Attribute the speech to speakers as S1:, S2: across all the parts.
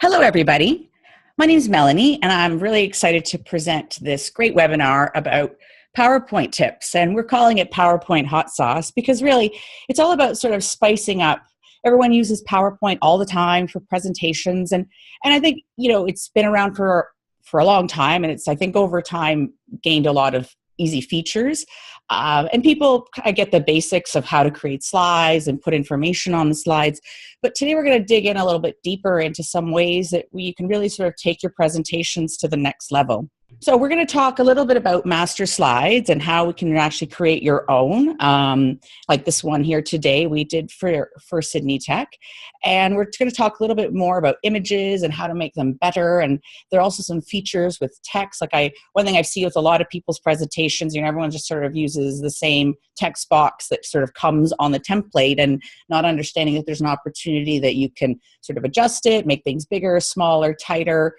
S1: Hello, everybody. My name is Melanie, and I'm really excited to present this great webinar about PowerPoint tips. And we're calling it PowerPoint Hot Sauce because really it's all about sort of spicing up. Everyone uses PowerPoint all the time for presentations. And I think, you know, it's been around for a long time, and it's, I think, over time gained a lot of easy features. And people kind of get the basics of how to create slides and put information on the slides. But today we're going to dig in a little bit deeper into some ways that you can really sort of take your presentations to the next level. So we're going to talk a little bit about master slides and how we can actually create your own, like this one here today we did for Sydney Tech. And we're going to talk a little bit more about images and how to make them better. And there are also some features with text. One thing I've seen with a lot of people's presentations, you know, everyone just sort of uses the same text box that sort of comes on the template and not understanding that there's an opportunity that you can sort of adjust it, make things bigger, smaller, tighter,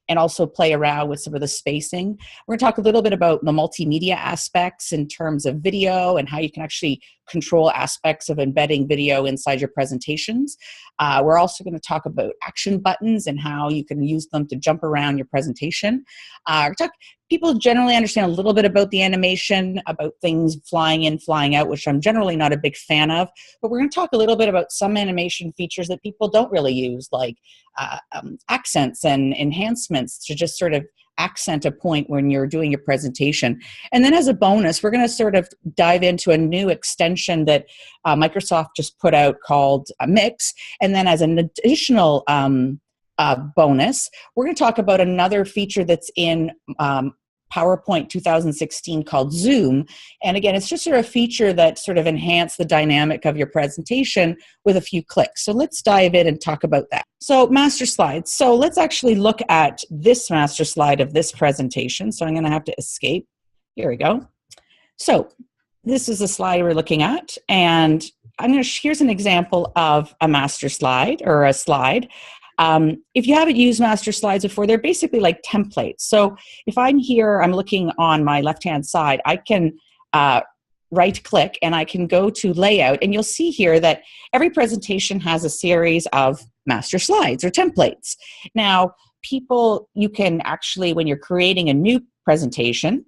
S1: and also play around with some of the spacing. We're going to talk a little bit about the multimedia aspects in terms of video and how you can actually control aspects of embedding video inside your presentations. We're also going to talk about action buttons and how you can use them to jump around your presentation. People generally understand a little bit about the animation, about things flying in, flying out, which I'm generally not a big fan of. But we're going to talk a little bit about some animation features that people don't really use, like accents and enhancements to just sort of accent a point when you're doing your presentation. And then as a bonus, we're going to sort of dive into a new extension that Microsoft just put out called Mix. And then as an additional bonus, we're going to talk about another feature that's in PowerPoint 2016 called Zoom. And again, it's just sort of a feature that sort of enhance the dynamic of your presentation with a few clicks. So let's dive in and talk about that. So master slides. So let's actually look at this master slide of this presentation. So I'm going to have to escape. Here we go. So this is the slide we're looking at. And here's an example of a master slide or a slide. If you haven't used master slides before, they're basically like templates. So if I'm here, I'm looking on my left-hand side, I can right-click and I can go to layout, and you'll see here that every presentation has a series of master slides or templates. Now, you can actually, when you're creating a new presentation,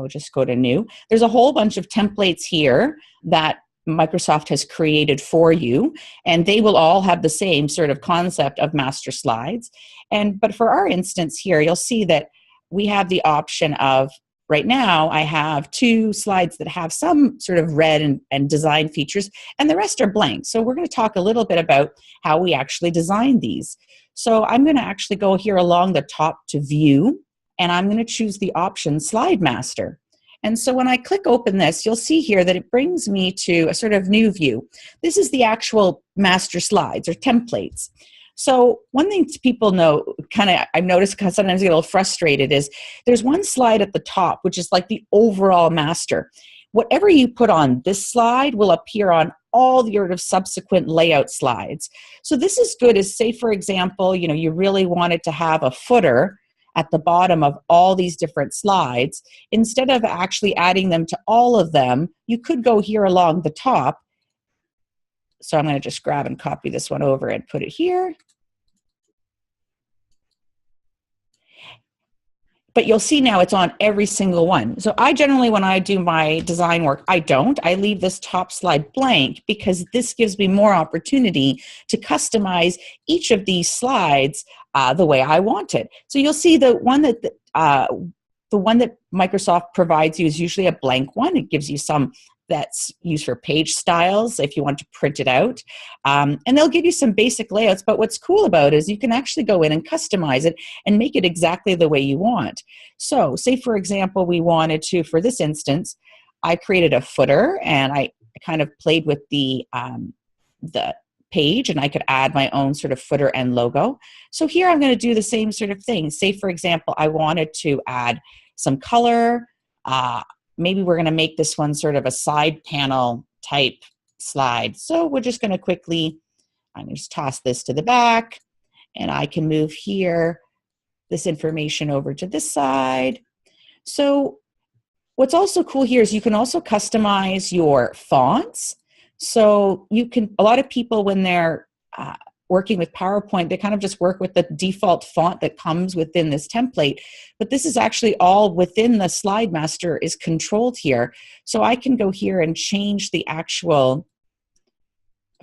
S1: just go to new, there's a whole bunch of templates here that Microsoft has created for you, and they will all have the same sort of concept of master slides. But for our instance here, you'll see that we have the option of, right now, I have 2 slides that have some sort of red and design features, and the rest are blank. So we're going to talk a little bit about how we actually design these. So I'm going to actually go here along the top to view, and I'm going to choose the option Slide Master. And so when I click open this, you'll see here that it brings me to a sort of new view. This is the actual master slides or templates. So one thing people know, I've noticed sometimes get a little frustrated, is there's one slide at the top, which is like the overall master. Whatever you put on this slide will appear on all the subsequent layout slides. So this is good as, say, for example, you know, you really wanted to have a footer at the bottom of all these different slides. Instead of actually adding them to all of them, you could go here along the top. So I'm going to just grab and copy this one over and put it here. But you'll see now it's on every single one. So I generally, when I do my design work, I leave this top slide blank because this gives me more opportunity to customize each of these slides the way I want it. So you'll see the one that Microsoft provides you is usually a blank one. It gives you some that's used for page styles if you want to print it out. And they'll give you some basic layouts, but what's cool about it is you can actually go in and customize it and make it exactly the way you want. So say, for example, we wanted to, for this instance, I created a footer and I kind of played with the page, and I could add my own sort of footer and logo. So here I'm going to do the same sort of thing. Say, for example, I wanted to add some color. Maybe we're going to make this one sort of a side panel type slide. So we're just going to quickly, I'm going to just toss this to the back, and I can move here, this information over to this side. So What's also cool here is you can also customize your fonts. So you can, a lot of people when they're working with PowerPoint, they kind of just work with the default font that comes within this template. But this is actually all within the slide master is controlled here. So I can go here and change the actual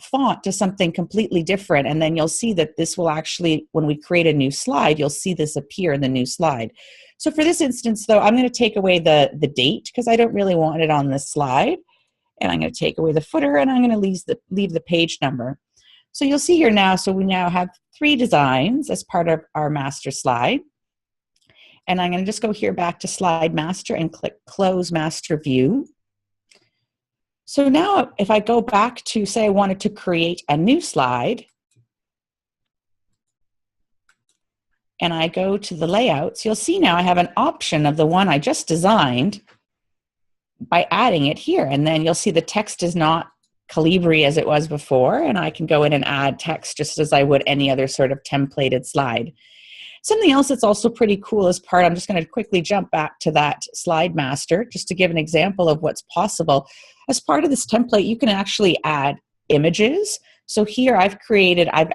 S1: font to something completely different. And then you'll see that this will actually, when we create a new slide, you'll see this appear in the new slide. So for this instance, though, I'm going to take away the date because I don't really want it on this slide. And I'm going to take away the footer and I'm going to leave the page number. So you'll see here now, so we now have 3 designs as part of our master slide. And I'm going to just go here back to Slide Master and click Close Master View. So now if I go back to, say I wanted to create a new slide, and I go to the layouts, you'll see now I have an option of the one I just designed by adding it here. And then you'll see the text is not Calibri as it was before, and I can go in and add text just as I would any other sort of templated slide. Something else that's also pretty cool as part, I'm just going to quickly jump back to that slide master just to give an example of what's possible. As part of this template, you can actually add images. So here I've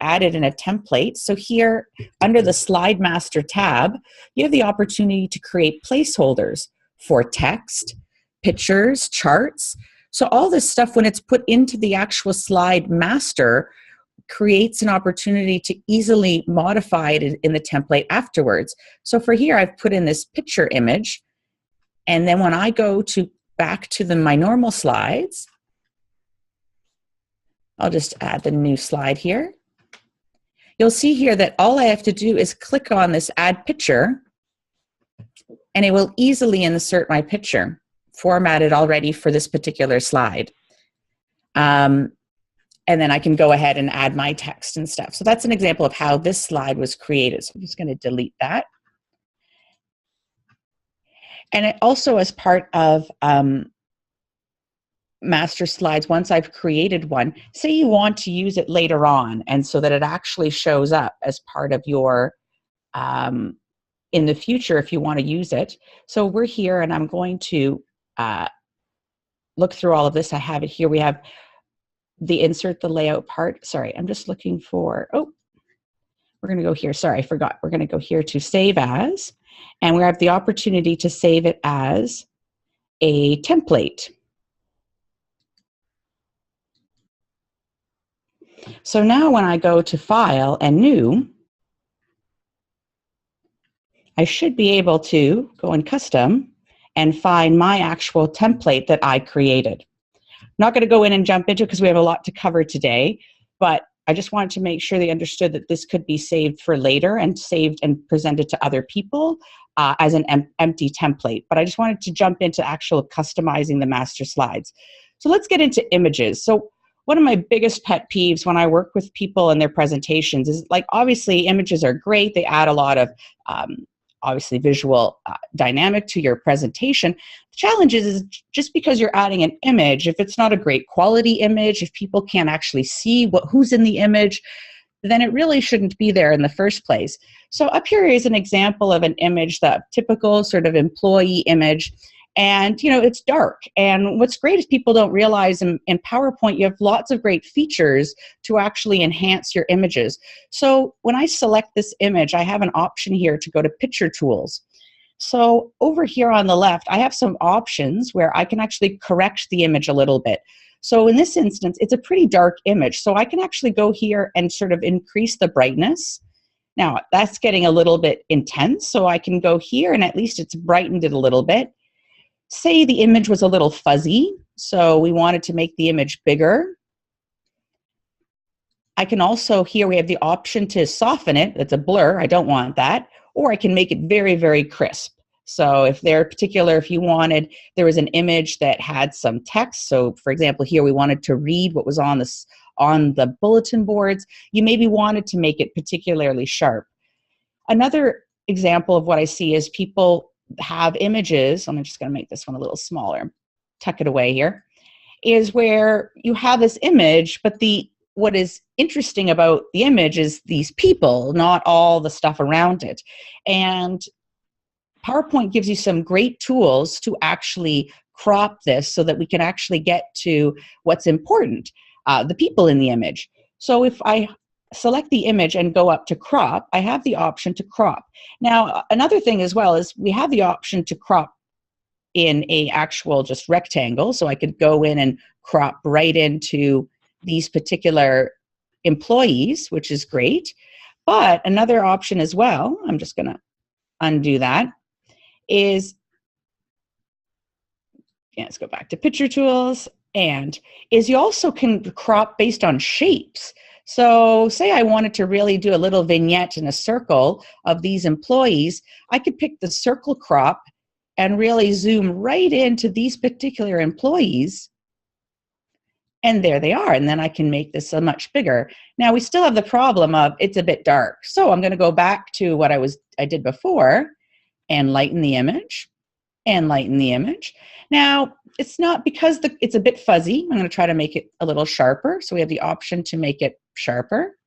S1: added in a template. So here under the slide master tab, you have the opportunity to create placeholders for text, pictures, charts. So all this stuff, when it's put into the actual slide master, creates an opportunity to easily modify it in the template afterwards. So for here, I've put in this picture image. And then when I go back to my normal slides, I'll just add the new slide here. You'll see here that all I have to do is click on this add picture, and it will easily insert my picture, formatted already for this particular slide. And then I can go ahead and add my text and stuff. So that's an example of how this slide was created. So I'm just going to delete that. And it also, as part of master slides, once I've created one, say you want to use it later on, and so that it actually shows up as part of your, in the future if you want to use it. So we're here, and I'm going to look through all of this. I have it here. We have the insert the layout part. Sorry, I'm just looking for, we're going to go here. Sorry, I forgot. We're going to go here to save as, and we have the opportunity to save it as a template. So now when I go to File and New, I should be able to go in Custom and find my actual template that I created. Not going to go in and jump into it because we have a lot to cover today, but I just wanted to make sure they understood that this could be saved for later and saved and presented to other people as an empty template. But I just wanted to jump into actual customizing the master slides. So let's get into images. So one of my biggest pet peeves when I work with people in their presentations is, like, obviously images are great. They add a lot of obviously visual dynamic to your presentation. The challenge is just because you're adding an image, if it's not a great quality image, if people can't actually see who's in the image, then it really shouldn't be there in the first place. So up here is an example of an image, the typical sort of employee image. And, you know, it's dark. And what's great is people don't realize in PowerPoint, you have lots of great features to actually enhance your images. So when I select this image, I have an option here to go to Picture Tools. So over here on the left, I have some options where I can actually correct the image a little bit. So in this instance, it's a pretty dark image. So I can actually go here and sort of increase the brightness. Now, that's getting a little bit intense. So I can go here and at least it's brightened it a little bit. Say the image was a little fuzzy, so we wanted to make the image bigger. I can also, here we have the option to soften it. It's a blur, I don't want that. Or I can make it very, very crisp. So if if you wanted, there was an image that had some text. So for example, here we wanted to read what was on the bulletin boards. You maybe wanted to make it particularly sharp. Another example of what I see is people have images, I'm just going to make this one a little smaller, tuck it away here, is where you have this image, but what is interesting about the image is these people, not all the stuff around it. And PowerPoint gives you some great tools to actually crop this so that we can actually get to what's important, the people in the image. So if I select the image and go up to crop, I have the option to crop. Now, another thing as well is we have the option to crop in a actual just rectangle. So I could go in and crop right into these particular employees, which is great. But another option as well, I'm just going to undo that, is, yeah, let's go back to picture tools, and is you also can crop based on shapes. So say I wanted to really do a little vignette in a circle of these employees, I could pick the circle crop and really zoom right into these particular employees, and there they are. And then I can make this so much bigger. Now we still have the problem of it's a bit dark. So I'm going to go back to what I did before and lighten the image and lighten the image. Now it's not, because it's a bit fuzzy, I'm going to try to make it a little sharper. So we have the option to make it sharper.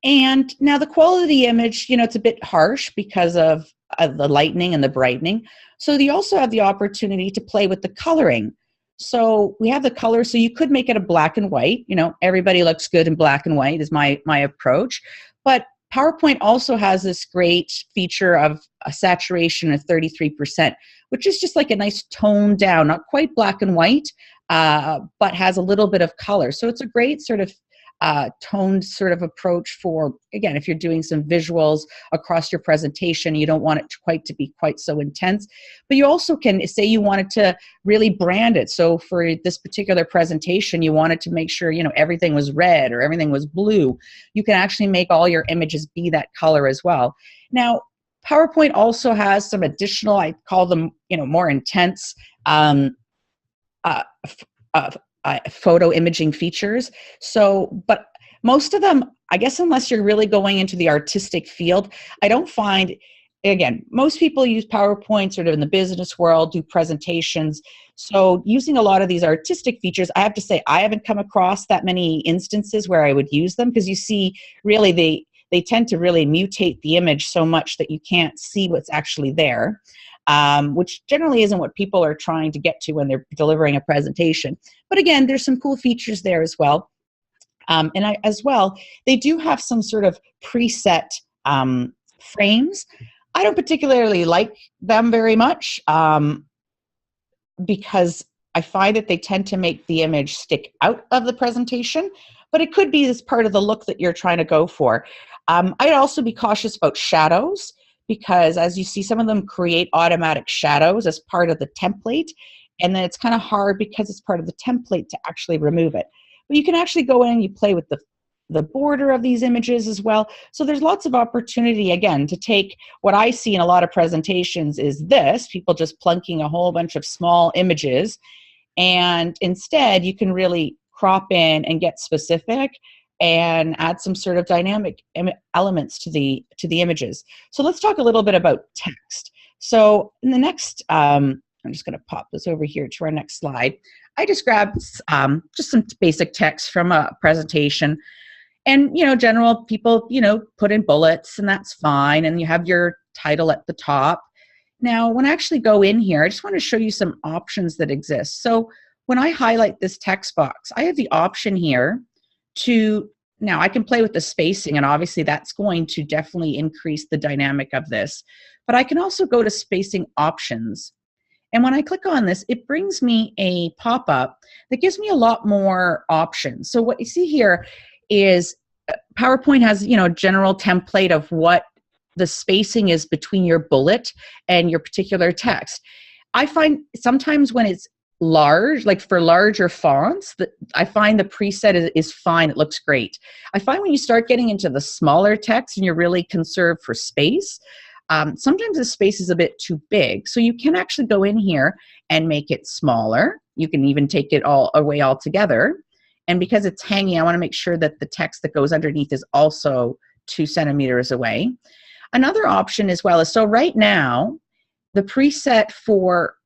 S1: And now the quality of the image, it's a bit harsh because of the lightening and the brightening. So you also have the opportunity to play with the coloring. So we have the color, so you could make it a black and white. Everybody looks good in black and white is my approach. But PowerPoint also has this great feature of a saturation of 33%, which is just like a nice toned down, not quite black and white, but has a little bit of color. So it's a great sort of toned sort of approach for, again, if you're doing some visuals across your presentation, you don't want it to be quite so intense. But you also can say you wanted to really brand it. So for this particular presentation, you wanted to make sure, everything was red or everything was blue. You can actually make all your images be that color as well. Now, PowerPoint also has some additional, I call them, more intense photo imaging features. So, but most of them, I guess, unless you're really going into the artistic field, I don't find, again, most people use PowerPoint sort of in the business world, do presentations. So using a lot of these artistic features, I have to say, I haven't come across that many instances where I would use them, because you see, really, they tend to really mutate the image so much that you can't see what's actually there. Which generally isn't what people are trying to get to when they're delivering a presentation. But again, there's some cool features there as well. As well, they do have some sort of preset frames. I don't particularly like them very much because I find that they tend to make the image stick out of the presentation, but it could be as part of the look that you're trying to go for. I'd also be cautious about shadows, because as you see, some of them create automatic shadows as part of the template, and then it's kind of hard because it's part of the template to actually remove it. But you can actually go in and you play with the border of these images as well. So there's lots of opportunity, again, to take what I see in a lot of presentations is this, people just plunking a whole bunch of small images, and instead you can really crop in and get specific and add some sort of dynamic elements to the images. So let's talk a little bit about text. So in the next, I'm just going to pop this over here to our next slide. I just grabbed just some basic text from a presentation, and general people put in bullets, and that's fine, and you have your title at the top. Now, when I actually go in here, I just want to show you some options that exist. So when I highlight this text box, I have the option here now I can play with the spacing, and obviously that's going to definitely increase the dynamic of this, but I can also go to spacing options. And when I click on this, it brings me a pop-up that gives me a lot more options. So what you see here is PowerPoint has, a general template of what the spacing is between your bullet and your particular text. I find sometimes when it's large, like for larger fonts, I find the preset is fine. It looks great. I find when you start getting into the smaller text and you're really conserved for space, sometimes the space is a bit too big. So you can actually go in here and make it smaller. You can even take it all away altogether. And because it's hanging, I want to make sure that the text that goes underneath is also 2 centimeters away. Another option as well is, so right now, the preset for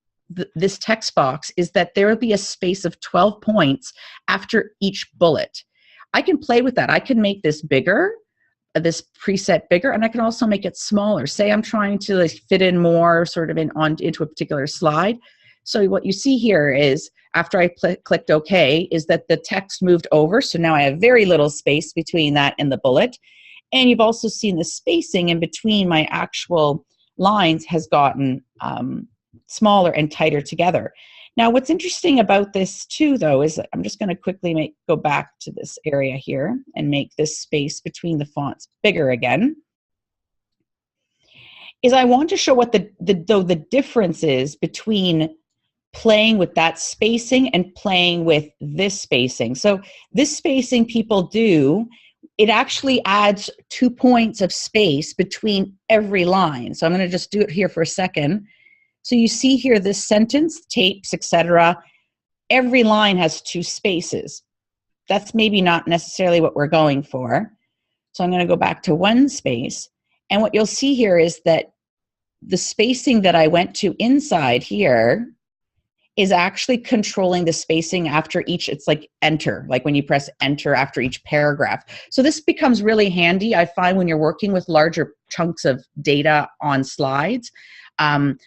S1: this text box is that there will be a space of 12 points after each bullet. I can play with that. I can make this bigger. this preset bigger, and I can also make it smaller. Say I'm trying to like fit in more sort of into a particular slide. So what you see here is after I clicked OK is that the text moved over. So now I have very little space between that and the bullet. And you've also seen the spacing in between my actual lines has gotten smaller and tighter together. Now, what's interesting about this too, though, is I'm just going to quickly go back to this area here and make this space between the fonts bigger again. Is I want to show what the difference is between playing with that spacing and playing with this spacing. So this spacing people do, it actually adds 2 points of space between every line. So I'm going to just do it here for a second. So you see here this sentence, tapes, etc. Every line has 2 spaces. That's maybe not necessarily what we're going for. So I'm going to go back to 1 space. And what you'll see here is that the spacing that I went to inside here is actually controlling the spacing after each, it's like enter, like when you press enter after each paragraph. So this becomes really handy, I find, when you're working with larger chunks of data on slides.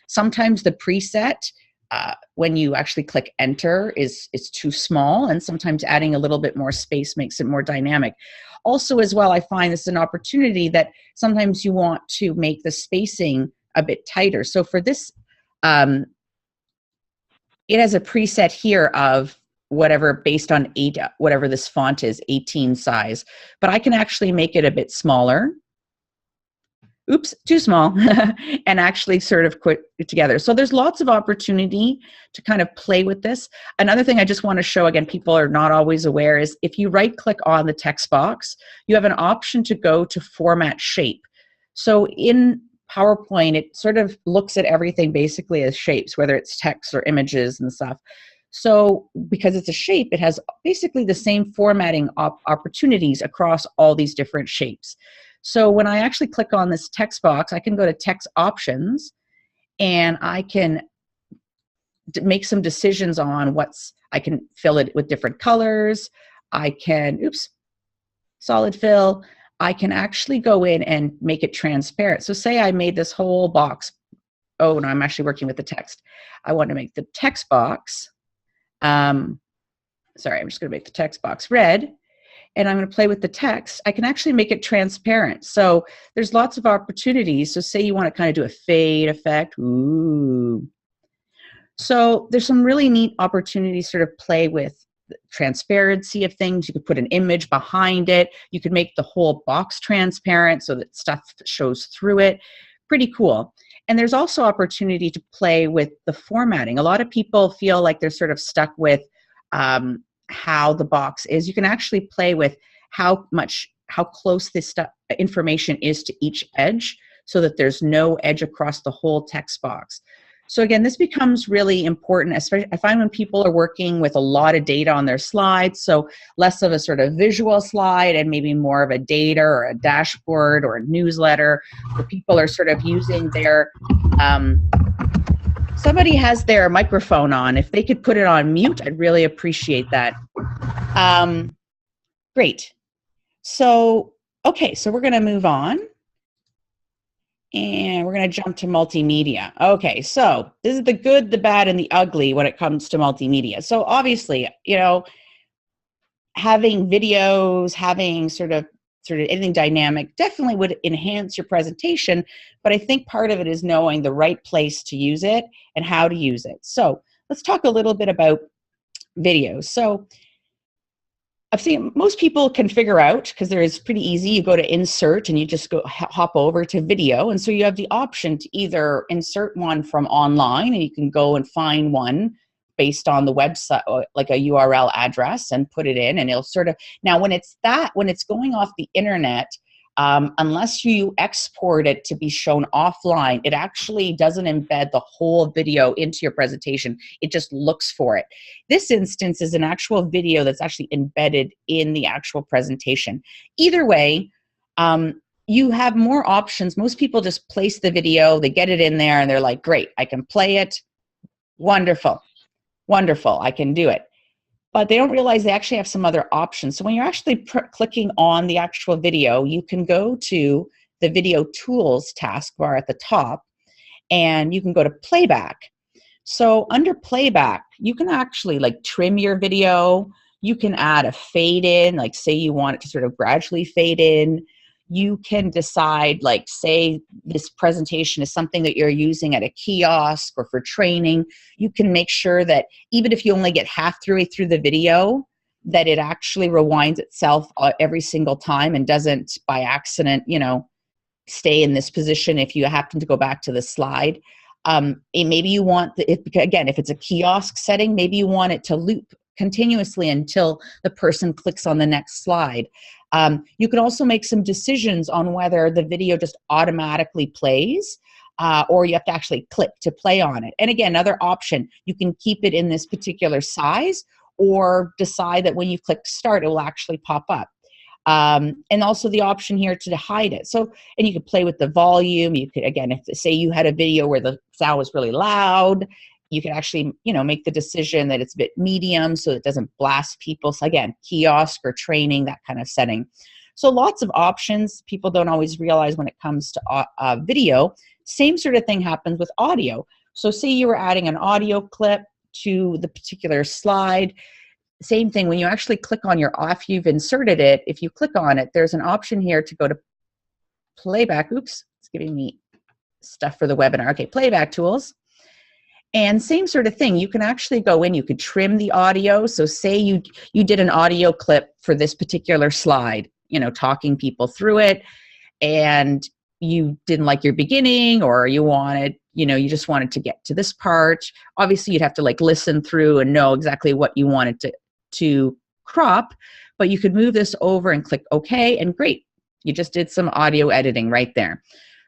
S1: Sometimes the preset, when you actually click enter, is too small, and sometimes adding a little bit more space makes it more dynamic. Also as well, I find this an opportunity that sometimes you want to make the spacing a bit tighter. So for this, it has a preset here of whatever based on whatever this font is, 18 size. But I can actually make it a bit smaller. Oops, too small, and actually sort of put it together. So there's lots of opportunity to kind of play with this. Another thing I just want to show, again, people are not always aware, is if you right click on the text box, you have an option to go to format shape. So in PowerPoint, it sort of looks at everything basically as shapes, whether it's text or images and stuff. So because it's a shape, it has basically the same formatting opportunities across all these different shapes. So when I actually click on this text box, I can go to text options, and I can make some decisions on I can fill it with different colors. I can, solid fill. I can actually go in and make it transparent. So say I made this whole box. Oh, no, I'm actually working with the text. I want to make the text box, sorry, I'm just going to make the text box red, and I'm going to play with the text. I can actually make it transparent. So there's lots of opportunities. So say you want to kind of do a fade effect. Ooh. So there's some really neat opportunities to sort of play with transparency of things. You could put an image behind it. You could make the whole box transparent so that stuff shows through it. Pretty cool. And there's also opportunity to play with the formatting. A lot of people feel like they're sort of stuck with how the box is. You can actually play with how close this information is to each edge, so that there's no edge across the whole text box. So again, this becomes really important, especially I find when people are working with a lot of data on their slides, so less of a sort of visual slide and maybe more of a data or a dashboard or a newsletter, where people are sort of using their, somebody has their microphone on. If they could put it on mute, I'd really appreciate that. Great. So, okay, so we're gonna move on. And we're going to jump to multimedia. Okay, so this is the good, the bad, and the ugly when it comes to multimedia. So obviously, you know, having videos, having sort of anything dynamic definitely would enhance your presentation, but I think part of it is knowing the right place to use it and how to use it. So let's talk a little bit about videos. So I've seen most people can figure out, because there is pretty easy, you go to insert and you just go hop over to video. And so you have the option to either insert one from online, and you can go and find one based on the website, like a URL address, and put it in, and it'll sort of, now when it's going off the internet, unless you export it to be shown offline, it actually doesn't embed the whole video into your presentation. It just looks for it. This instance is an actual video that's actually embedded in the actual presentation. Either way, you have more options. Most people just place the video, they get it in there, and they're like, great, I can play it. Wonderful, wonderful, I can do it. but they don't realize they actually have some other options. So when you're actually clicking on the actual video, you can go to the video tools taskbar at the top, and you can go to playback. So under playback, you can actually like trim your video. You can add a fade in, like say you want it to sort of gradually fade in. You can decide, like say this presentation is something that you're using at a kiosk or for training. You can make sure that even if you only get half through the video, that it actually rewinds itself every single time and doesn't by accident, stay in this position if you happen to go back to the slide. Maybe you want, again, if it's a kiosk setting, maybe you want it to loop continuously until the person clicks on the next slide. You can also make some decisions on whether the video just automatically plays or you have to actually click to play on it. And again, another option, you can keep it in this particular size or decide that when you click start, it will actually pop up. And also the option here to hide it. So, and you could play with the volume. You could, again, if say you had a video where the sound was really loud, you could actually, make the decision that it's a bit medium so it doesn't blast people. So again, kiosk or training, that kind of setting. So lots of options. People don't always realize when it comes to video. Same sort of thing happens with audio. So say you were adding an audio clip to the particular slide. Same thing, when you actually click on after you've inserted it, if you click on it, there's an option here to go to playback. Oops, it's giving me stuff for the webinar. Okay, playback tools. And same sort of thing, you can actually go in, you could trim the audio. So say you did an audio clip for this particular slide, talking people through it, and you didn't like your beginning, or you wanted, you just wanted to get to this part. Obviously, you'd have to like listen through and know exactly what you wanted to crop, but you could move this over and click OK, and great, you just did some audio editing right there.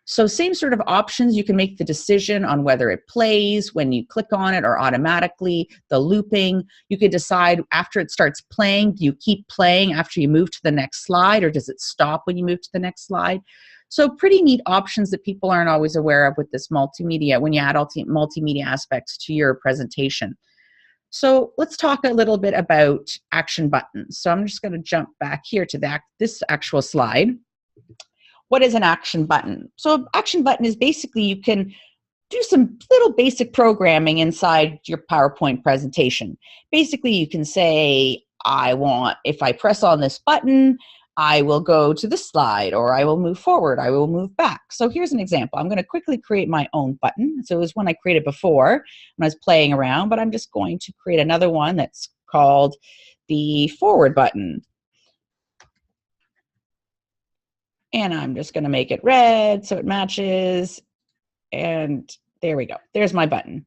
S1: So same sort of options, you can make the decision on whether it plays when you click on it or automatically, the looping. You could decide after it starts playing, do you keep playing after you move to the next slide, or does it stop when you move to the next slide? So pretty neat options that people aren't always aware of with this multimedia, when you add multimedia aspects to your presentation. So let's talk a little bit about action buttons. So I'm just going to jump back here to this actual slide. What is an action button? So an action button is basically you can do some little basic programming inside your PowerPoint presentation. Basically, you can say, if I press on this button, I will go to this slide, or I will move forward, I will move back. So here's an example. I'm going to quickly create my own button. So it was one I created before when I was playing around, but I'm just going to create another one that's called the forward button. And I'm just going to make it red so it matches. And there we go. There's my button.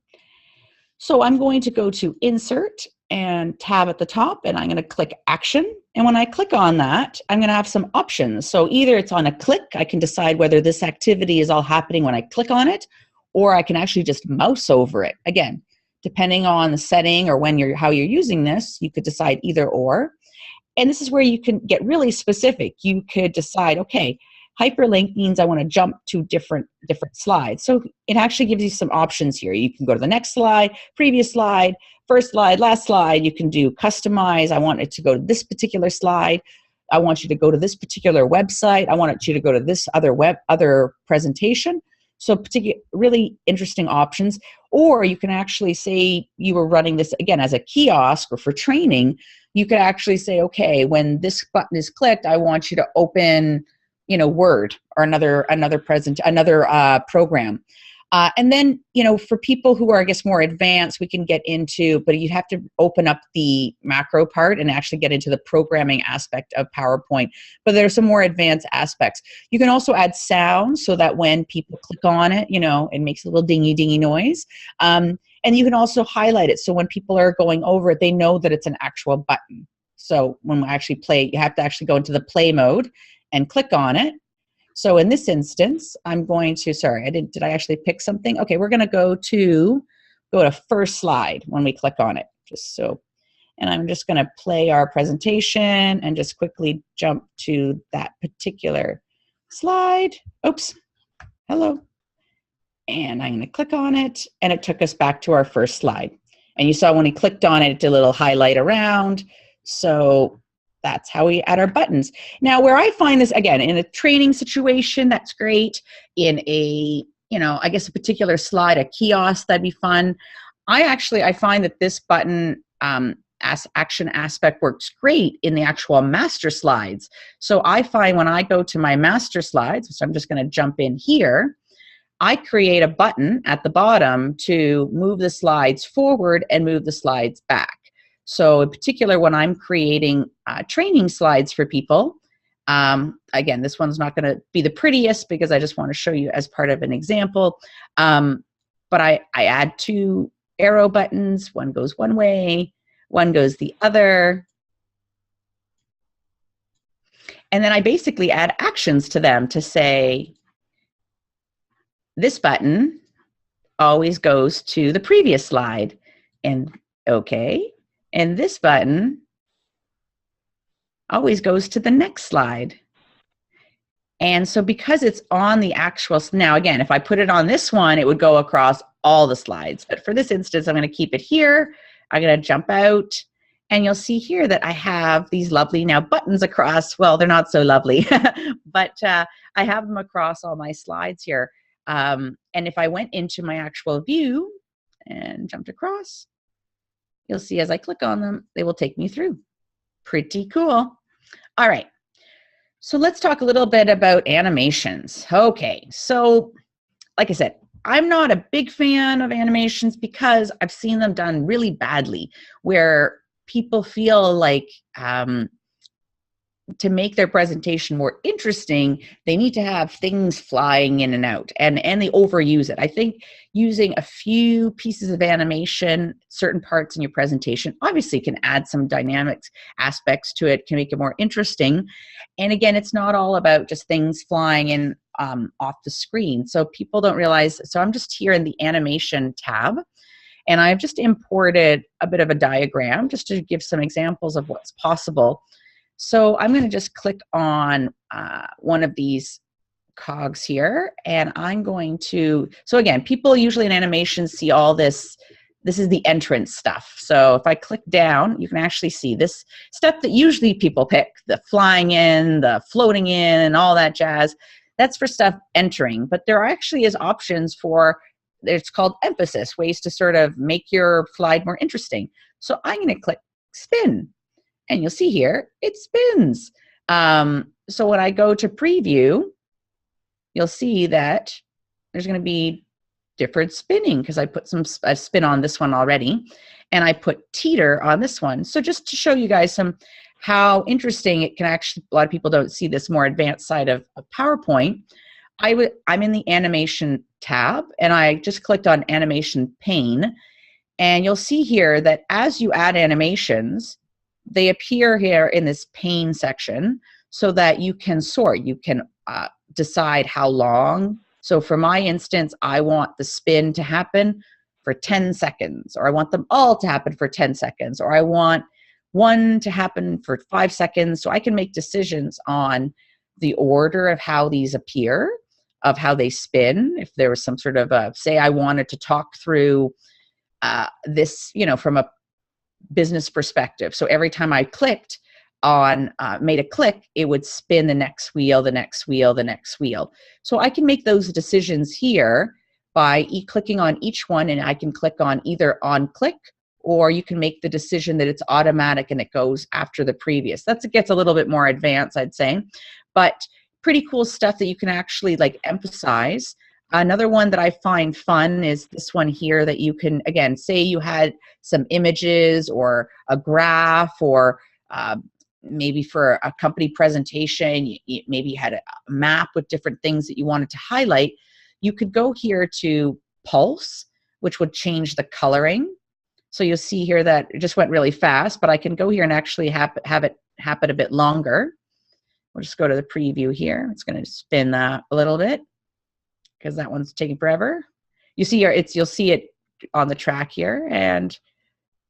S1: So I'm going to go to Insert and tab at the top, and I'm going to click Action. And when I click on that, I'm going to have some options. So either it's on a click, I can decide whether this activity is all happening when I click on it, or I can actually just mouse over it. Again, depending on the setting or how you're using this, you could decide either or. And this is where you can get really specific. You could decide, okay, hyperlink means I want to jump to different slides. So it actually gives you some options here. You can go to the next slide, previous slide, first slide, last slide. You can do customize. I want it to go to this particular slide. I want you to go to this particular website. I want you to go to this other presentation. So really interesting options. Or you can actually say you were running this, again, as a kiosk or for training. You could actually say, okay, when this button is clicked, I want you to open, Word or another program. And then, for people who are, I guess, more advanced, we can get into, but you have to open up the macro part and actually get into the programming aspect of PowerPoint. But there are some more advanced aspects. You can also add sound so that when people click on it, it makes a little dingy noise. And you can also highlight it. So when people are going over it, they know that it's an actual button. So when we actually play, you have to actually go into the play mode and click on it. So in this instance, I'm going to, did I actually pick something? Okay, we're going to go to first slide when we click on it. And I'm just going to play our presentation and just quickly jump to that particular slide. Oops, hello. And I'm going to click on it, and it took us back to our first slide. And you saw when he clicked on it, it did a little highlight around. So that's how we add our buttons. Now, where I find this, again, in a training situation, that's great. In a, I guess a particular slide, a kiosk, that'd be fun. I find that this button action aspect works great in the actual master slides. So I find when I go to my master slides, which I'm just going to jump in here, I create a button at the bottom to move the slides forward and move the slides back. So in particular, when I'm creating training slides for people, again, this one's not going to be the prettiest because I just want to show you as part of an example. But I add 2 arrow buttons. One goes one way, one goes the other. And then I basically add actions to them to say, this button always goes to the previous slide. And okay. And this button always goes to the next slide. And so because it's on the actual, now again, if I put it on this one, it would go across all the slides. But for this instance, I'm going to keep it here. I'm going to jump out. And you'll see here that I have these lovely now buttons across. Well, they're not so lovely, but I have them across all my slides here. And if I went into my actual view and jumped across, you'll see as I click on them, they will take me through. Pretty cool. All right. So let's talk a little bit about animations. Okay. So like I said, I'm not a big fan of animations because I've seen them done really badly where people feel like to make their presentation more interesting, they need to have things flying in and out, and they overuse it. I think using a few pieces of animation, certain parts in your presentation, obviously can add some dynamics aspects to it, can make it more interesting. And again, it's not all about just things flying in off the screen. So people don't realize, so I'm just here in the animation tab, and I've just imported a bit of a diagram just to give some examples of what's possible. So I'm going to just click on one of these cogs here, and I'm going to, so again, people usually in animations see all this. This is the entrance stuff. So if I click down, you can actually see this stuff that usually people pick, the flying in, the floating in, and all that jazz. That's for stuff entering, but there actually is options for, it's called emphasis, ways to sort of make your slide more interesting. So I'm going to click spin. And you'll see here, it spins. So when I go to preview, you'll see that there's going to be different spinning because I put a spin on this one already, and I put teeter on this one. So just to show you guys how interesting it can actually, a lot of people don't see this more advanced side of PowerPoint. I'm in the animation tab, and I just clicked on animation pane, and you'll see here that as you add animations, they appear here in this pane section so that you can sort. You can decide how long. So for my instance, I want the spin to happen for 10 seconds, or I want them all to happen for 10 seconds, or I want one to happen for 5 seconds. So I can make decisions on the order of how these appear, of how they spin. If there was some sort of say I wanted to talk through this, from a business perspective. So every time I clicked on, made a click, it would spin the next wheel, the next wheel, the next wheel. So I can make those decisions here by clicking on each one, and I can click on either on click, or you can make the decision that it's automatic and it goes after the previous. It gets a little bit more advanced, I'd say, but pretty cool stuff that you can actually emphasize. Another one that I find fun is this one here that you can, again, say you had some images or a graph, or maybe for a company presentation, maybe you had a map with different things that you wanted to highlight. You could go here to pulse, which would change the coloring. So you'll see here that it just went really fast, but I can go here and actually have it happen a bit longer. We'll just go to the preview here. It's going to spin that a little bit, because that one's taking forever. You see here, you'll see it on the track here, and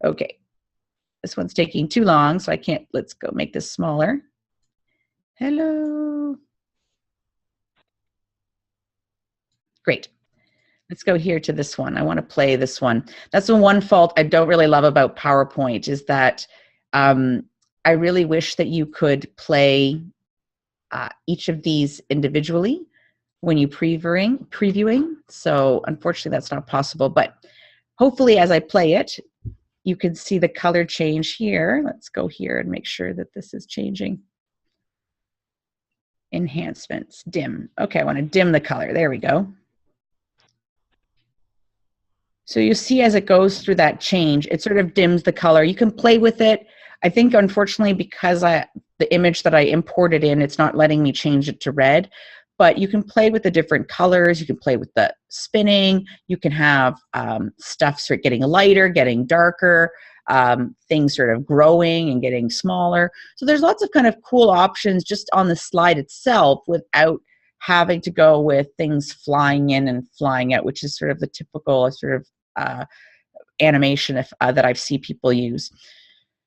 S1: okay, this one's taking too long, so I can't, let's go make this smaller. Hello. Great. Let's go here to this one. I want to play this one. That's the one fault I don't really love about PowerPoint is that I really wish that you could play each of these individually when you previewing. So unfortunately, that's not possible. But hopefully, as I play it, you can see the color change here. Let's go here and make sure that this is changing. Enhancements, dim. Okay, I want to dim the color. There we go. So you see as it goes through that change, it sort of dims the color. You can play with it. I think, unfortunately, because the image that I imported in, it's not letting me change it to red. But you can play with the different colors. You can play with the spinning. You can have stuff sort of getting lighter, getting darker, things sort of growing and getting smaller. So there's lots of kind of cool options just on the slide itself without having to go with things flying in and flying out, which is sort of the typical sort of animation that I've seen people use.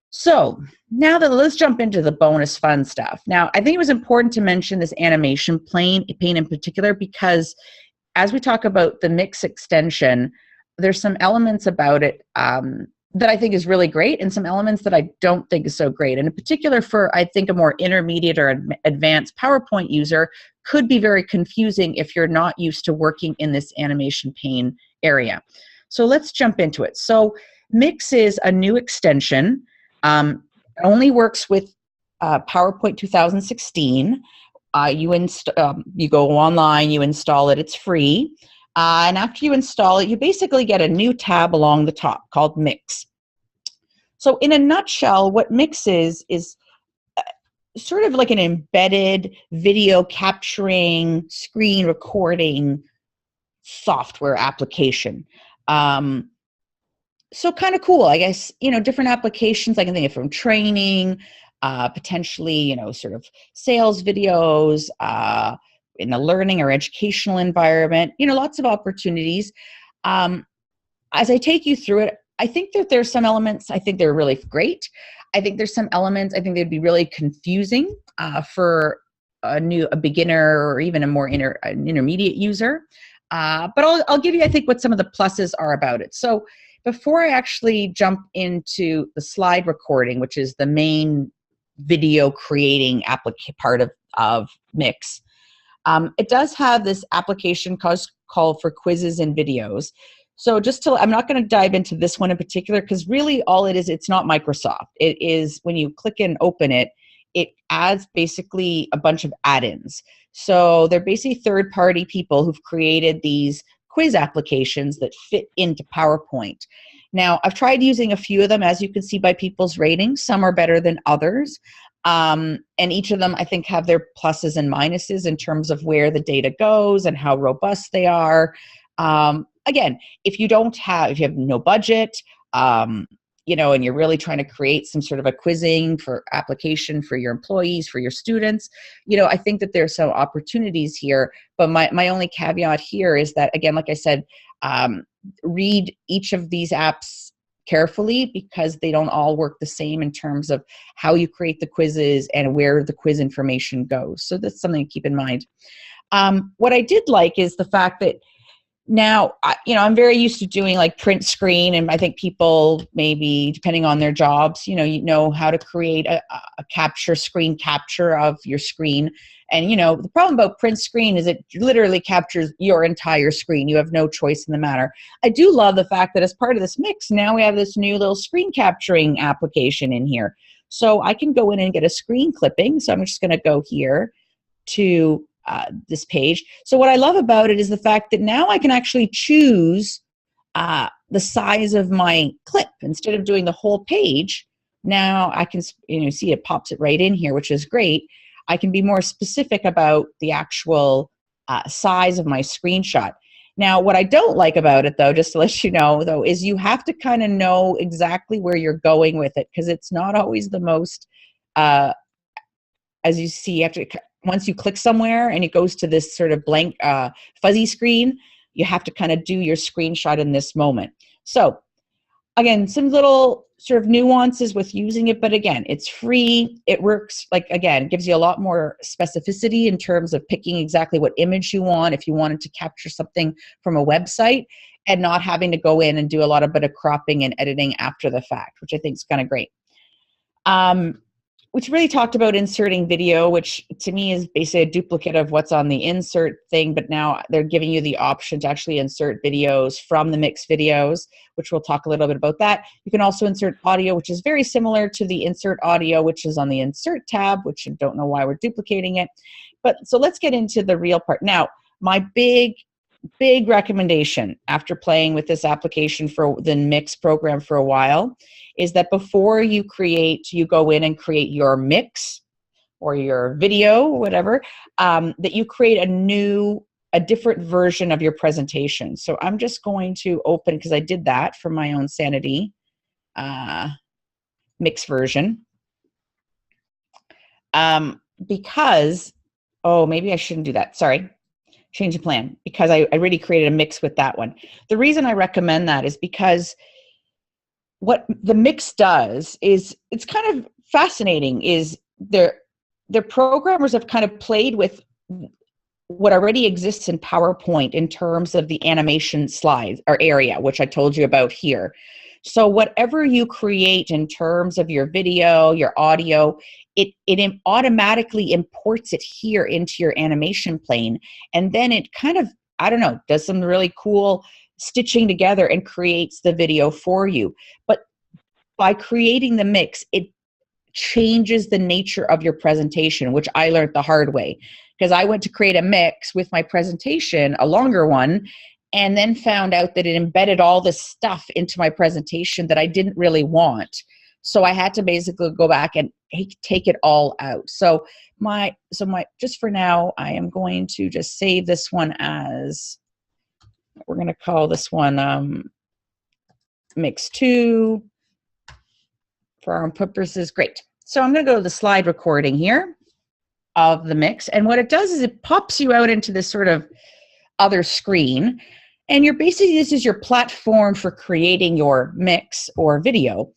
S1: So now let's jump into the bonus fun stuff. Now, I think it was important to mention this animation pane in particular, because as we talk about the mix extension, there's some elements about it that I think is really great and some elements that I don't think is so great. And in particular for, I think, a more intermediate or advanced PowerPoint user could be very confusing if you're not used to working in this animation pane area. So let's jump into it. So Mix is a new extension. It only works with PowerPoint 2016. You go online, you install it, it's free. And after you install it, you basically get a new tab along the top called Mix. So in a nutshell, what Mix is sort of like an embedded video capturing, screen recording software application. So kind of cool, I guess, different applications I can think of, from training, potentially, sort of sales videos, in a learning or educational environment, lots of opportunities. As I take you through it, I think that there's some elements I think they're really great. I think there's some elements I think they'd be really confusing for a beginner or even a more an intermediate user. But I'll give you, I think, what some of the pluses are about it. So before I actually jump into the slide recording, which is the main video creating part of Mix, it does have this application called for quizzes and videos. So I'm not going to dive into this one in particular, because really all it is, it's not Microsoft. It is, when you click and open it, it adds basically a bunch of add-ins. So they're basically third-party people who've created these quiz applications that fit into PowerPoint. Now, I've tried using a few of them, as you can see by people's ratings. Some are better than others. And each of them, I think, have their pluses and minuses in terms of where the data goes and how robust they are. Again, if you have no budget, and you're really trying to create some sort of a quizzing for application for your employees, for your students, I think that there's some opportunities here. But my only caveat here is that, again, like I said, read each of these apps carefully, because they don't all work the same in terms of how you create the quizzes and where the quiz information goes. So that's something to keep in mind. What I did like is the fact that now, I'm very used to doing like print screen, and I think people, maybe depending on their jobs, you know how to create a screen capture of your screen. And the problem about print screen is it literally captures your entire screen. You have no choice in the matter. I do love the fact that as part of this Mix, now we have this new little screen capturing application in here. So I can go in and get a screen clipping. So I'm just going to go here to this page. So what I love about it is the fact that now I can actually choose the size of my clip. Instead of doing the whole page, now I can, see it pops it right in here, which is great. I can be more specific about the actual size of my screenshot. Now, what I don't like about it, though, just to let you know, though, is you have to kind of know exactly where you're going with it, because it's not always the most, as you see, once you click somewhere and it goes to this sort of blank fuzzy screen, you have to kind of do your screenshot in this moment. So again, some little sort of nuances with using it, but again, it's free. It works, like, again, it gives you a lot more specificity in terms of picking exactly what image you want if you wanted to capture something from a website, and not having to go in and do a lot of bit of cropping and editing after the fact, which I think is kind of great. Which really talked about inserting video, which to me is basically a duplicate of what's on the insert thing, but now they're giving you the option to actually insert videos from the mix videos, which we'll talk a little bit about that. You can also insert audio, which is very similar to the insert audio, which is on the insert tab, which I don't know why we're duplicating it. But so let's get into the real part. Now, my big recommendation after playing with this application for the mix program for a while is that before you go in and create your mix or your video, whatever, that you create a different version of your presentation. So I'm just going to open, because I did that for my own sanity, mix version. Because, oh, maybe I shouldn't do that. Sorry. Change the plan, because I already created a mix with that one. The reason I recommend that is because what the mix does is, it's kind of fascinating, is their programmers have kind of played with what already exists in PowerPoint in terms of the animation slides or area, which I told you about here. So whatever you create in terms of your video, your audio, it automatically imports it here into your animation plane. And then it kind of, I don't know, does some really cool stitching together and creates the video for you. But by creating the mix, it changes the nature of your presentation, which I learned the hard way. Because I went to create a mix with my presentation, a longer one, and then found out that it embedded all this stuff into my presentation that I didn't really want. So I had to basically go back and take it all out. So just for now, I am going to just save this one as, we're going to call this one mix 2 for our purposes. Great. So I'm going to go to the slide recording here of the mix. And what it does is it pops you out into this sort of other screen. And this is your platform for creating your mix or video.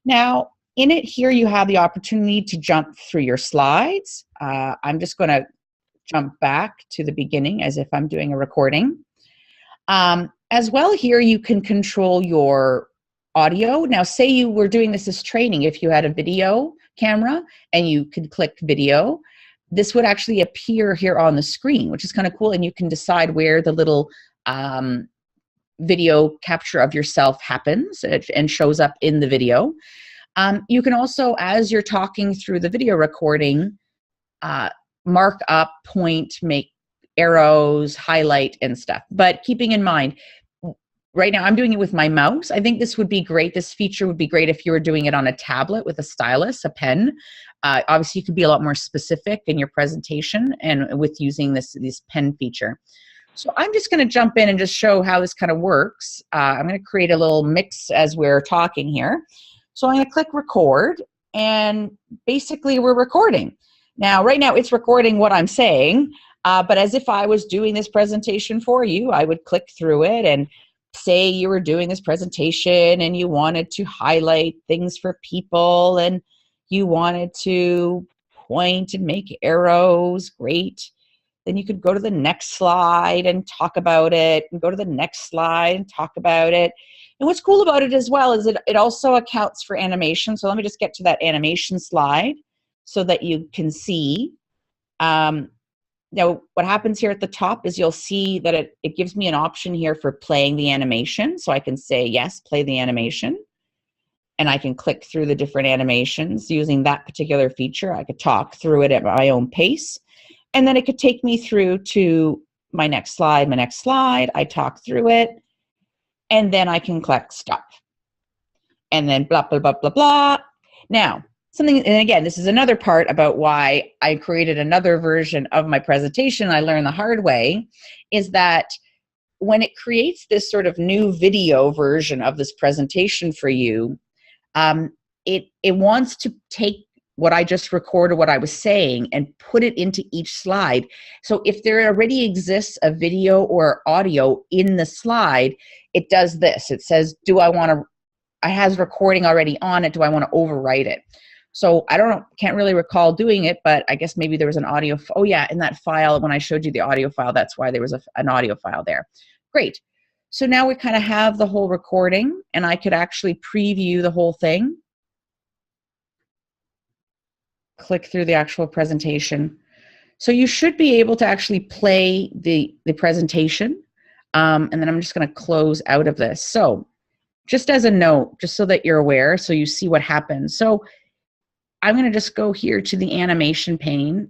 S1: Now, in it here, you have the opportunity to jump through your slides. I'm just going to jump back to the beginning as if I'm doing a recording. As well, here you can control your audio. Now, say you were doing this as training. If you had a video camera and you could click video, this would actually appear here on the screen, which is kind of cool. And you can decide where the little video capture of yourself happens and shows up in the video. You can also, as you're talking through the video recording, mark up, point, make arrows, highlight, and stuff. But keeping in mind, right now I'm doing it with my mouse. I think this would be great. This feature would be great if you were doing it on a tablet with a stylus, a pen. Obviously, you could be a lot more specific in your presentation and with using this pen feature. So I'm just going to jump in and just show how this kind of works. I'm going to create a little mix as we're talking here. So I'm going to click record, and basically we're recording. Now, right now it's recording what I'm saying, but as if I was doing this presentation for you, I would click through it and say you were doing this presentation and you wanted to highlight things for people and you wanted to point and make arrows. Great. Then you could go to the next slide and talk about it, and go to the next slide and talk about it. And what's cool about it as well is it also accounts for animation. So let me just get to that animation slide so that you can see. Now, what happens here at the top is you'll see that it gives me an option here for playing the animation. So I can say, yes, play the animation. And I can click through the different animations using that particular feature. I could talk through it at my own pace. And then it could take me through to my next slide, I talk through it, and then I can click stop. And then blah, blah, blah, blah, blah. Now, and again, this is another part about why I created another version of my presentation. I learned the hard way, is that when it creates this sort of new video version of this presentation for you, it wants to take what I just recorded, what I was saying, and put it into each slide. So if there already exists a video or audio in the slide, it does this. It says, do I want to it has recording already on it. Do I want to overwrite it? So I don't know, can't really recall doing it, but I guess maybe there was an audio. Oh yeah, in that file, when I showed you the audio file, that's why there was an audio file there. Great. So now we kind of have the whole recording, and I could actually preview the whole thing. Click through the actual presentation. So you should be able to actually play the presentation. And then I'm just going to close out of this. So just as a note, just so that you're aware, so you see what happens. So I'm going to just go here to the animation pane.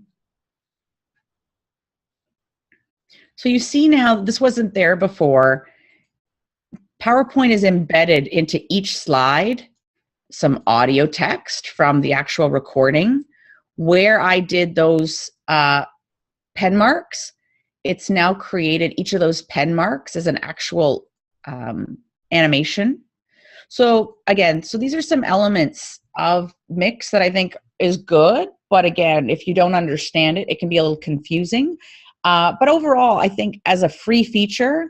S1: So you see now, this wasn't there before. PowerPoint is embedded into each slide, some audio text from the actual recording. Where I did those pen marks, it's now created each of those pen marks as an actual animation. So again, so these are some elements of Mix that I think is good, but again, if you don't understand it, it can be a little confusing. But overall, I think as a free feature,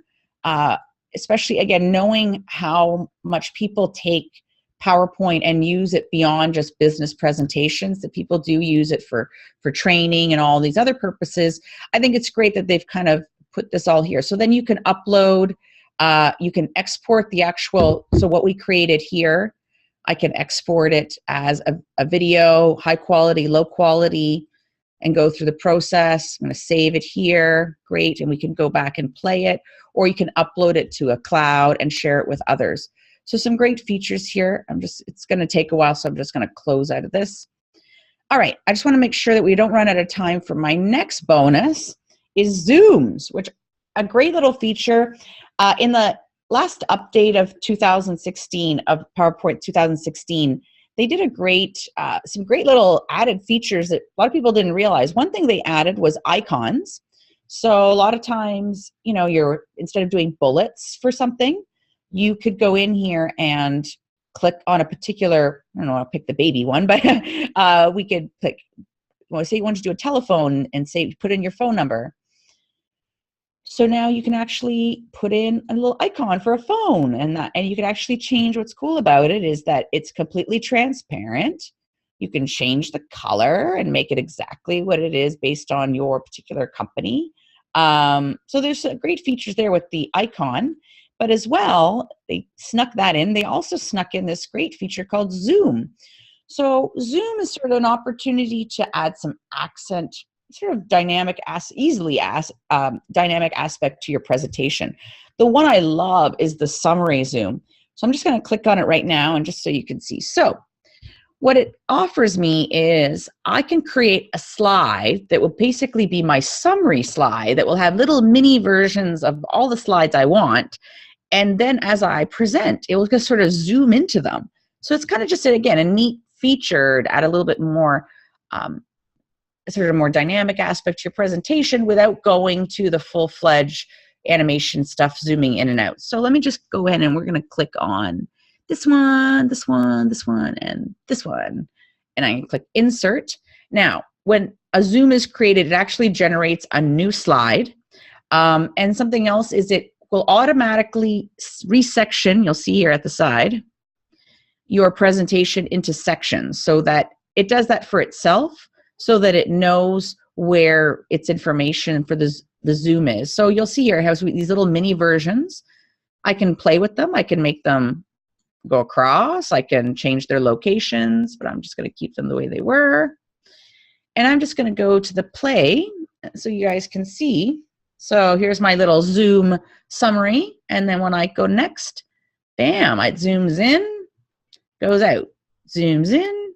S1: especially again, knowing how much people take PowerPoint and use it beyond just business presentations, that people do use it for training and all these other purposes. I think it's great that they've kind of put this all here. So then you can upload, you can export the actual, so what we created here, I can export it as a video, high quality, low quality, and go through the process. I'm going to save it here. Great. And we can go back and play it, or you can upload it to a cloud and share it with others. So some great features here. It's going to take a while, so I'm just going to close out of this. All right, I just want to make sure that we don't run out of time for my next bonus is Zooms, which a great little feature. In the last update of 2016, of PowerPoint 2016, they did some great little added features that a lot of people didn't realize. One thing they added was icons. So a lot of times, you know, instead of doing bullets for something, you could go in here and click on a particular, I don't know, I'll pick the baby one, but we could pick, well, say you want to do a telephone and say, put in your phone number. So now you can actually put in a little icon for a phone, and you can actually change. What's cool about it is that it's completely transparent. You can change the color and make it exactly what it is based on your particular company. So there's great features there with the icon. But as well, they snuck that in. They also snuck in this great feature called Zoom. So Zoom is sort of an opportunity to add some accent, sort of dynamic aspect to your presentation. The one I love is the summary Zoom. So I'm just going to click on it right now, and just so you can see. So what it offers me is I can create a slide that will basically be my summary slide that will have little mini versions of all the slides I want. And then as I present, it will just sort of zoom into them. So it's kind of just, again, a neat feature to add a little bit more, sort of more dynamic aspect to your presentation without going to the full-fledged animation stuff, zooming in and out. So let me just go ahead and we're going to click on this one, this one, this one, and this one. And I can click Insert. Now, when a zoom is created, it actually generates a new slide. And something else is it will automatically resection, you'll see here at the side, your presentation into sections, so that it does that for itself, so that it knows where its information for the zoom is. So you'll see here it has these little mini versions. I can play with them. I can make them go across. I can change their locations, but I'm just going to keep them the way they were. And I'm just going to go to the play so you guys can see. So here's my little Zoom summary. And then when I go next, bam, it zooms in, goes out, zooms in,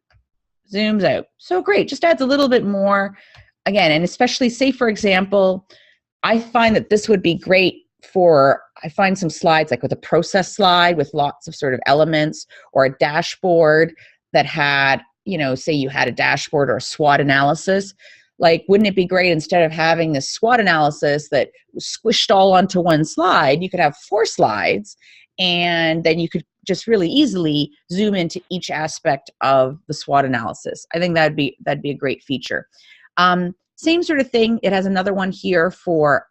S1: zooms out. So great, just adds a little bit more. Again, and especially say, for example, I find that this would be great for, I find some slides like with a process slide with lots of sort of elements, or a dashboard that had, you know, say you had a dashboard or a SWOT analysis. Like, wouldn't it be great, instead of having this SWOT analysis that was squished all onto one slide, you could have 4 slides, and then you could just really easily zoom into each aspect of the SWOT analysis. I think that'd be a great feature. Same sort of thing. It has another one here for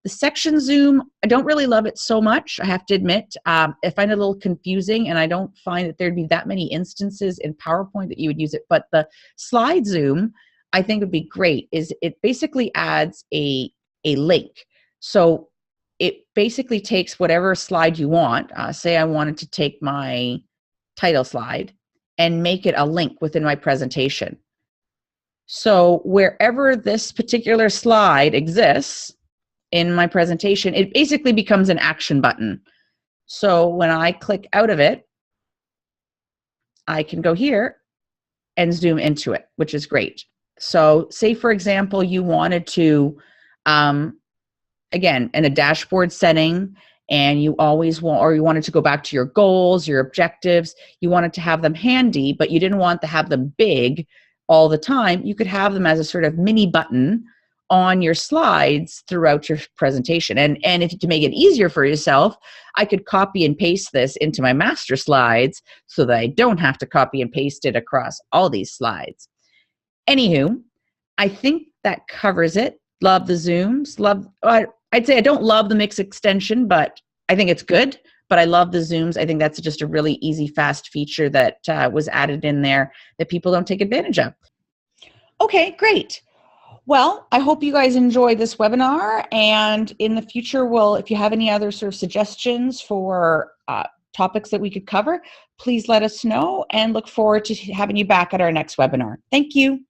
S1: The section zoom, I don't really love it so much, I have to admit. I find it a little confusing, and I don't find that there'd be that many instances in PowerPoint that you would use it. But the slide zoom, I think would be great. Is it basically adds a link. So it basically takes whatever slide you want. Say I wanted to take my title slide and make it a link within my presentation. So wherever this particular slide exists in my presentation, it basically becomes an action button. So when I click out of it, I can go here and zoom into it, which is great. So say, for example, you wanted to, again, in a dashboard setting, and you always want, or you wanted to go back to your goals, your objectives, you wanted to have them handy, but you didn't want to have them big all the time, you could have them as a sort of mini button on your slides throughout your presentation. And if to make it easier for yourself, I could copy and paste this into my master slides so that I don't have to copy and paste it across all these slides. Anywho, I think that covers it. Love the zooms. I'd say I don't love the mix extension, but I think it's good. But I love the zooms. I think that's just a really easy, fast feature that was added in there that people don't take advantage of. Okay, great. Well, I hope you guys enjoy this webinar, and in the future, if you have any other sort of suggestions for topics that we could cover, please let us know, and look forward to having you back at our next webinar. Thank you.